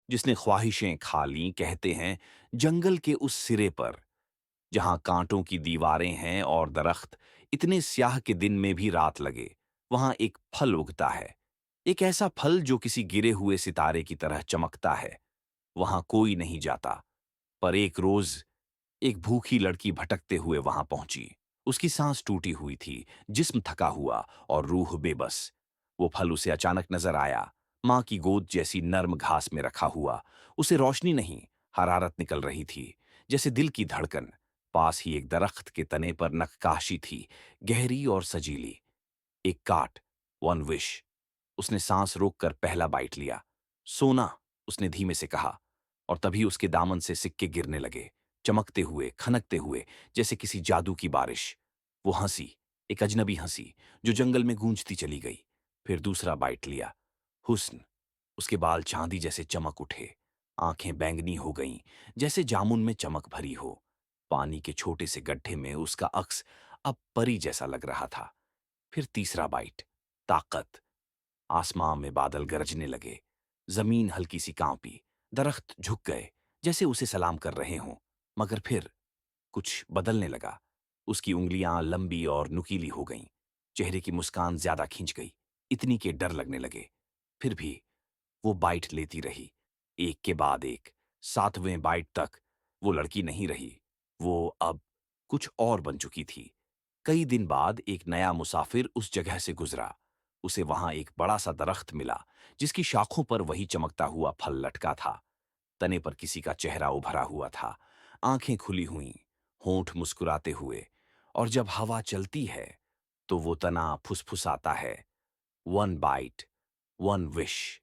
जिसने ख्वाहिशें खा लीं, कहते हैं, जंगल के उस सिरे पर, जहां कांटों की दीवारें हैं और दरख्त इतने स्याह के दिन में भी रात लगे, वहां एक फल उगता है। एक ऐसा फल जो किसी गिरे हुए सितारे की तरह चमकता है। वहां कोई नहीं जाता, पर एक रोज एक भूखी लड़की भटकते हुए वहां पहुंची। उसकी सांस टूटी हुई थी, जिस्म थका हुआ और रूह बेबस। वो फल उसे अचानक नजर आया, मां की गोद जैसी नर्म घास में रखा हुआ। उसे रोशनी नहीं, हरारत निकल रही थी, जैसे दिल की धड़कन। पास ही एक दरख्त के तने पर नक्काशी थी, गहरी और सजीली। एक काट, वन विश। उसने सांस रोककर पहला बाइट लिया। सोना, उसने धीमे से कहा, और तभी उसके दामन से सिक्के गिरने लगे, चमकते हुए, खनकते हुए, जैसे किसी जादू की बारिश। वो हंसी, एक अजनबी हंसी, जो जंगल में गूंजती चली गई। फिर दूसरा बाइट लिया। हुस्न, उसके बाल चांदी जैसे चमक उठे, आंखें बैंगनी हो गईं, जैसे जामुन में चमक भरी हो। पानी के छोटे से गड्ढे में उसका अक्स अब परी जैसा लग रहा था। फिर तीसरा बाइट। ताकत। आसमां में बादल गरजने लगे, जमीन हल्की सी कांपी, दरख्त झुक गए, जैसे उसे सलाम कर रहे हों। मगर फिर कुछ बदलने लगा। उसकी उंगलियां लंबी और नुकीली हो गईं, चेहरे की मुस्कान ज्यादा खिंच गई, इतनी के डर लगने लगे। फिर भी वो बाइट लेती रही, एक के बाद एक। सातवें बाइट तक वो लड़की नहीं रही। वो अब कुछ और बन चुकी थी। कई दिन बाद एक नया मुसाफिर उस जगह से गुजरा। उसे वहां एक बड़ा सा दरख्त मिला, जिसकी शाखों पर वही चमकता हुआ फल लटका था। तने पर किसी का चेहरा उभरा हुआ था, आंखें खुली हुईं, होंठ मुस्कुराते हुए। और जब हवा चलती है, तो वो तना फुसफुसाता है। One byte, one wish.